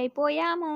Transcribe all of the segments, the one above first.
అయిపోయాము.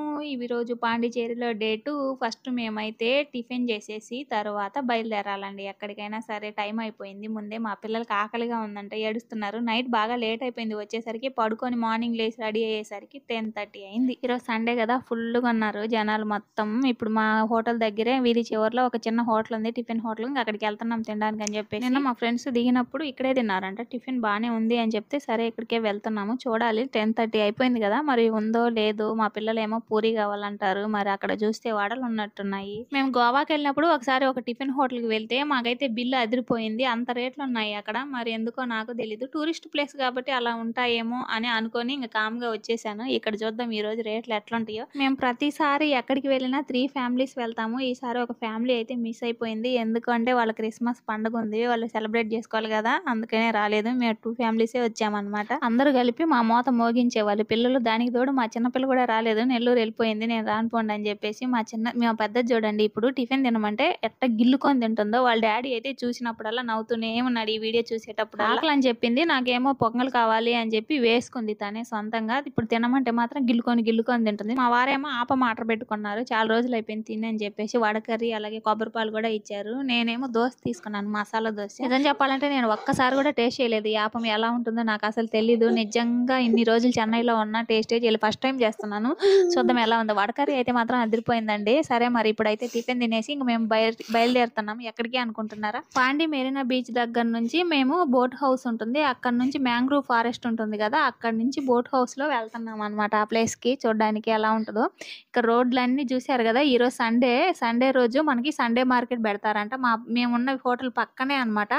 రోజు పాండిచేరిలో day 2 first మేమైతే టిఫిన్ చేసేసి తర్వాత బయలుదేరాలండి ఎక్కడికైనా సరే. టైం అయిపోయింది. ముందే మా పిల్లలకి ఆకలిగా ఉందంట ఏడుస్తున్నారు. నైట్ బాగా లేట్ అయిపోయింది వచ్చేసరికి. పడుకొని మార్నింగ్ లేసి రెడీ అయ్యేసరికి 10:30 అయింది. ఈరోజు సండే కదా ఫుల్‌గా ఉన్నారు జనాలు మొత్తం. ఇప్పుడు మా హోటల్ దగ్గరే వీధి చివరలో ఒక చిన్న హోటల్ ఉంది. Tiffin hotel. ఇంక అక్కడికి వెళ్తున్నాం తినడానికి అని చెప్పేసి. నిన్న మా ఫ్రెండ్స్ దిగినప్పుడు ఇక్కడే తిన్నారంట. టిఫిన్ బానే ఉంది అని చెప్తే సరే ఇక్కడికే వెళ్తున్నాము. చూడాలి 10:30 అయిపోయింది కదా మరి ఉందో లేదో. మా పిల్లలేమో పూరి కావాలంటారు. మరి అక్కడ చూస్తే వడలు ఉన్నట్టున్నాయి. మేము గోవాకి వెళ్ళినప్పుడు ఒకసారి ఒక టిఫిన్ హోటల్‌కి వెళ్తే మాకైతే బిల్లు అదిరిపోయింది. అంత రేట్లు ఉన్నాయి అక్కడ. మరి ఎందుకో నాకు తెలీదు. టూరిస్ట్ ప్లేస్ కాబట్టి అలా ఉంటాయేమో అని అనుకోని ఇంక కామ్‌గా వచ్చేసాను. ఇక్కడ చూద్దాం ఈ రోజు రేట్లు ఎట్లుంటాయో. మేము ప్రతిసారి ఎక్కడికి వెళ్ళినా 3 ఫ్యామిలీస్ వెళ్తాము. ఈసారి ఒక ఫ్యామిలీ అయితే మిస్ అయిపోయింది. ఎందుకంటే వాళ్ళ క్రిస్మస్ పండుగ ఉంది. వాళ్ళు సెలబ్రేట్ చేసుకోవాలి కదా అందుకనే రాలేదు. మేము 2 ఫ్యామిలీసే వచ్చామన్నమాట. అందరూ కలిపి మా మోత మోగించేవాళ్ళు పిల్లలు. దానికి తోడు మా చిన్నపిల్ల కూడా రాలేదు. నెల్లూరు వెళ్ళిపోయింది. నేను రాను పోండి అని చెప్పేసి మా పెద్దది చూడండి ఇప్పుడు టిఫిన్ తినమంటే ఎట్ట గిల్లుకొని తింటుందో. వాళ్ళ డాడీ అయితే చూసినప్పుడల్లా నవ్వుతూనే ఉన్నాడు ఈ వీడియో చూసేటప్పుడు. ఆకలి అని చెప్పింది. నాకేమో పొంగల్ కావాలి అని చెప్పి వేసుకుంది తనే సొంతంగా. ఇప్పుడు తినమంటే మాత్రం గిల్లుకొని తింటుంది. మా వారేమో ఆపమాటర్ పెట్టుకున్నారు. చాలా రోజులు అయిపోయింది తిని అని చెప్పేసి వడకర్రీ అలాగే కొబ్బరి పాలు కూడా ఇచ్చారు. నేనేమో దోశ తీసుకున్నాను. మసాలా దోశ. నిజం చెప్పాలంటే నేను ఒక్కసారి కూడా టేస్ట్ చేయలేదు. ఈ ఆపం ఎలా ఉంటుందో నాకు అసలు తెలీదు. నిజంగా ఇన్ని రోజులు చెన్నైలో ఉన్న టేస్టే చేయలేదు. ఫస్ట్ టైం చేస్తున్నాను. చూద్దాం ఎలా ఉందో. వడకర్రీ అయితే మాత్రం అదిరిపోయిందండి. సరే మరి ఇప్పుడైతే టిఫిన్ తినేసి ఇంక మేము బయలుదేరుతున్నాం. ఎక్కడికి అనుకుంటున్నారా? పాండి మెరీనా బీచ్ దగ్గర నుంచి మేము బోట్ హౌస్ ఉంటుంది. అక్కడ నుంచి మ్యాంగ్రూవ్ ఫారెస్ట్ ఉంటుంది కదా అక్కడ నుంచి బోట్ హౌస్ లో వెళ్తున్నాం అనమాట. ఆ ప్లేస్ కి చూడడానికి ఎలా ఉంటుందో. ఇక్కడ రోడ్లన్నీ చూసారు కదా. ఈరోజు సండే రోజు మనకి సండే మార్కెట్ పెడతారంట. మేమున్న హోటల్ పక్కనే అనమాట.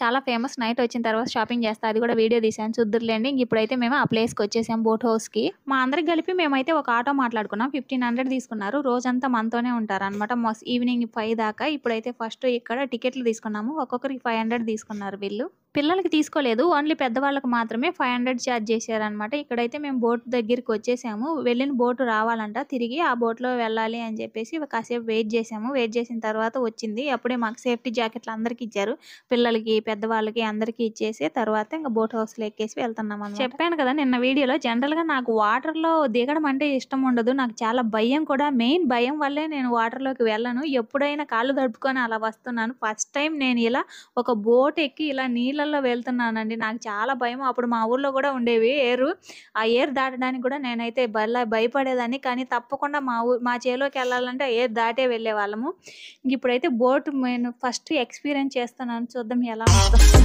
చాలా ఫేమస్. నైట్ వచ్చిన తర్వాత షాపింగ్ చేస్తా. అది కూడా వీడియో తీసాను చూద్దురులేండి. ఇప్పుడైతే మేము ఆ ప్లేస్ కి వచ్చేసాం బోట్ హౌస్ కి. మా అందరికి కలిపి మేమైతే ఒక ఆటో మాట్లాడుకున్నాం. 1500 తీసుకున్నారు. రోజంతా మనతోనే ఉంటారు అనమాట. ఈవినింగ్ 5 దాకా. ఇప్పుడైతే ఫస్ట్ ఇక్కడ టికెట్లు తీసుకున్నాము. ఒక్కొక్కరికి 500 తీసుకున్నారు వీళ్ళు. పిల్లలకి తీసుకోలేదు. ఓన్లీ పెద్దవాళ్ళకి మాత్రమే 500 ఛార్జ్ చేశారనమాట. ఇక్కడైతే మేము బోట్ దగ్గరికి వచ్చేసాము. వెళ్ళిన బోటు రావాలంట. తిరిగి ఆ బోట్లో వెళ్ళాలి అని చెప్పేసి కాసేపు వెయిట్ చేసాము. వెయిట్ చేసిన తర్వాత వచ్చింది. అప్పుడే మాకు సేఫ్టీ జాకెట్లు అందరికి ఇచ్చారు. పిల్లలకి పెద్దవాళ్ళకి అందరికి ఇచ్చేసి తర్వాత ఇంకా బోట్ హౌస్ లో ఎక్కేసి వెళ్తున్నాం అన్నమాట. చెప్పాను కదా నిన్న వీడియోలో జనరల్ గా నాకు వాటర్ లో దిగడం అంటే ఇష్టం ఉండదు. నాకు చాలా భయం కూడా. మెయిన్ భయం వల్లే నేను వాటర్ లోకి వెళ్ళను. ఎప్పుడైనా కాళ్ళు తడుపుకొని అలా వస్తున్నాను. ఫస్ట్ టైం నేను ఇలా ఒక బోట్ ఎక్కి ఇలా నీళ్ళల్లో వెళ్తున్నానండి. నాకు చాలా భయం. అప్పుడు మా ఊర్లో కూడా ఉండేవి ఏరు. ఆ ఏరు దాటడానికి కూడా నేనైతే భయపడేదాన్ని. కానీ తప్పకుండా మా చేలోకి వెళ్ళాలంటే ఆ ఏరు దాటే వెళ్ళే వాళ్ళము. ఇప్పుడైతే బోట్ నేను ఫస్ట్ ఎక్స్పీరియన్స్ చేస్తున్నాను. చూద్దాం ఎలా ఉంటుందో.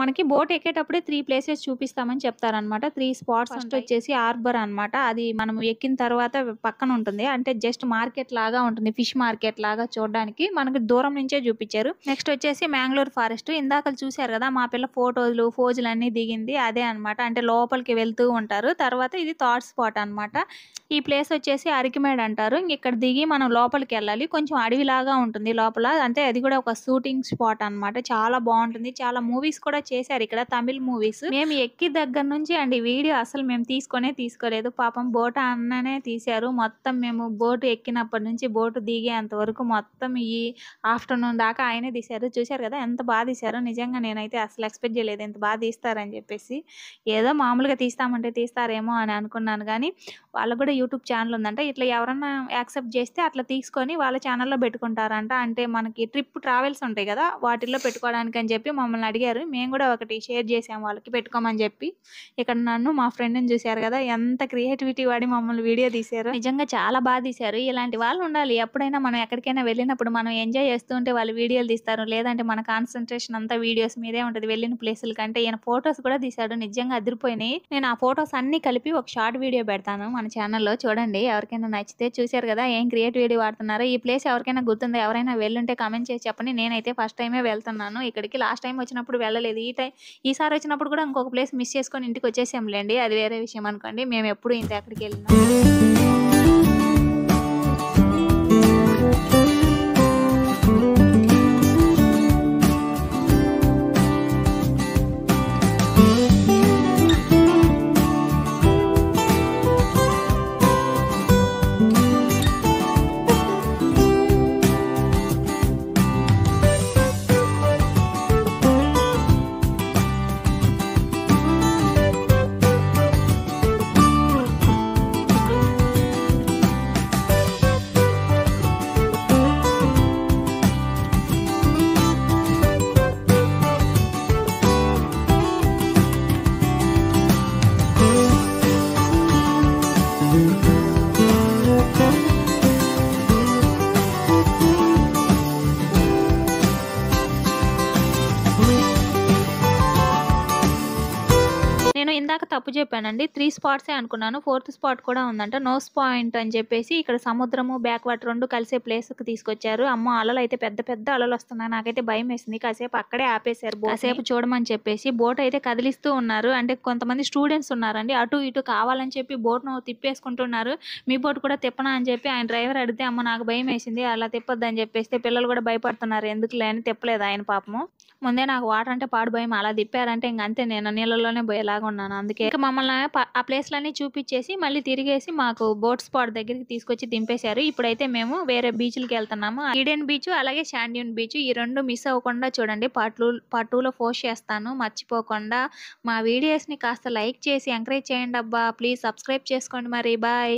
మనకి బోట్ ఎక్కేటప్పుడే 3 ప్లేసెస్ చూపిస్తామని చెప్తారనమాట. 3 స్పాట్స్ ఫస్ట్ వచ్చేసి హార్బర్ అనమాట. అది మనం ఎక్కిన తర్వాత పక్కన ఉంటుంది. అంటే జస్ట్ మార్కెట్ లాగా ఉంటుంది. ఫిష్ మార్కెట్ లాగా చూడడానికి మనకి దూరం నుంచే చూపించారు. నెక్స్ట్ వచ్చేసి మ్యాంగ్లూర్ ఫారెస్ట్. ఇందాక చూసారు కదా మా పిల్ల ఫోజులు అన్ని దిగింది అదే అనమాట. అంటే లోపలికి వెళ్తూ ఉంటారు. తర్వాత ఇది థర్డ్ స్పాట్ అనమాట. ఈ ప్లేస్ వచ్చేసి అరికిమేడ్ అంటారు. ఇక్కడ దిగి మనం లోపలికి వెళ్ళాలి. కొంచెం అడవిలాగా ఉంటుంది లోపల. అంటే అది కూడా ఒక షూటింగ్ స్పాట్ అనమాట. చాలా బాగుంటుంది. చాలా మూవీస్ కూడా చేశారు ఇక్కడ, తమిళ్ మూవీస్. మేము ఎక్కి దగ్గర నుంచి అండి వీడియో అసలు మేము తీసుకోలేదు. పాపం బోట్ అన్ననే తీశారు. మొత్తం మేము బోటు ఎక్కినప్పటి నుంచి బోటు దిగేంత వరకు మొత్తం ఈ ఆఫ్టర్నూన్ దాకా ఆయనే తీశారు. చూశారు కదా ఎంత బాగా తీశారో. నిజంగా నేనైతే అసలు ఎక్స్పెక్ట్ చేయలేదు ఎంత బాగా తీస్తారని చెప్పేసి. ఏదో మామూలుగా తీస్తామంటే తీస్తారేమో అని అనుకున్నాను కానీ వాళ్ళకు కూడా యూట్యూబ్ ఛానల్ ఉందంట. ఇట్లా ఎవరన్నా యాక్సెప్ట్ చేస్తే అట్లా తీసుకొని వాళ్ళ ఛానల్లో పెట్టుకుంటారంట. అంటే మనకి ట్రావెల్స్ ఉంటాయి కదా వాటిల్లో పెట్టుకోవడానికి అని చెప్పి మమ్మల్ని అడిగారు. మేము కూడా ఒకటి షేర్ చేసాం వాళ్ళకి పెట్టుకోమని చెప్పి. ఇక్కడ నన్ను మా ఫ్రెండ్ని చూశారు కదా ఎంత క్రియేటివిటీ వాడి మమ్మల్ని వీడియో తీశారు. నిజంగా చాలా బాగా తీశారు. ఇలాంటి వాళ్ళు ఉండాలి. ఎప్పుడైనా మనం ఎక్కడికైనా వెళ్ళినప్పుడు మనం ఎంజాయ్ చేస్తూ ఉంటే వాళ్ళు వీడియోలు తీస్తారు. లేదంటే మన కాన్సన్ట్రేషన్ అంతా వీడియోస్ మీదే ఉంటుంది వెళ్ళిన ప్లేసుల కంటే. ఈయన ఫొటోస్ కూడా తీశాడు. నిజంగా అదిరిపోయినాయి. నేను ఆ ఫొటోస్ అన్ని కలిపి ఒక షార్ట్ వీడియో పెడతాను మన ఛానల్లో చూడండి. ఎవరికైనా నచ్చితే. చూశారు కదా ఏం క్రియేటివిటీ వాడుతున్నారో. ఈ ప్లేస్ ఎవరికైనా గుర్తుందో ఎవరైనా వెళ్ళుంటే కామెంట్ చేసి చెప్పండి. నేనైతే ఫస్ట్ టైమే వెళ్తున్నాను ఇక్కడికి. లాస్ట్ టైం వచ్చినప్పుడు వెళ్ళలేదు. ఈసారి వచ్చినప్పుడు కూడా ఇంకొక ప్లేస్ మిస్ చేసుకొని ఇంటికి వచ్చేసాంలేండి. అది వేరే విషయం అనుకోండి. మేము ఎప్పుడు ఇంత ఎక్కడికి వెళ్ళినాం. నేను ఇందాక తప్పు చెప్పానండి. 3 స్పాట్సే అనుకున్నాను. 4th స్పాట్ కూడా ఉందంట. నోస్ పాయింట్ అని చెప్పేసి ఇక్కడ సముద్రము బ్యాక్ వాటర్ 2 కలిసే ప్లేస్కి తీసుకొచ్చారు. అమ్మో అలలు అయితే పెద్ద అలలు వస్తున్నాయి. నాకైతే భయం వేసింది. కాసేపు అక్కడే ఆపేశారు. కాసేపు చూడమని చెప్పేసి. బోట్ అయితే కదిలిస్తూ ఉన్నారు. అంటే కొంతమంది స్టూడెంట్స్ ఉన్నారండి. అటు ఇటు కావాలని చెప్పి బోట్ను తిప్పేసుకుంటున్నారు. మీ బోట్ కూడా తిప్పనా అని చెప్పి ఆయన డ్రైవర్ అడిగితే అమ్మ నాకు భయం వేసింది అలా తిప్పొద్దని చెప్పేస్తే పిల్లలు కూడా భయపడుతున్నారు. ఎందుకులే అని తిప్పలేదు ఆయన పాపము. ముందే నాకు వాటర్ అంటే పాడు భయం. అలా తిప్పారంటే ఇంక అంతే నేను నీళ్ళలోనే పోయేలాగా ఉన్నాను. అందుకే ఇక మమ్మల్ని ఆ ప్లేస్లన్నీ చూపించేసి మళ్ళీ తిరిగేసి మాకు బోట్ స్పాట్ దగ్గరికి తీసుకొచ్చి దింపేశారు. ఇప్పుడైతే మేము వేరే బీచ్లకి వెళ్తున్నాము. ఈడెన్ బీచ్ అలాగే శాండ్యూన్ బీచ్ ఈ 2 మిస్ అవ్వకుండా చూడండి. పార్ట్ 2లో పోస్ట్ చేస్తాను మర్చిపోకుండా. మా వీడియోస్ని కాస్త లైక్ చేసి ఎంకరేజ్ చేయండి అబ్బా. ప్లీజ్ సబ్స్క్రైబ్ చేసుకోండి మరి. బాయ్.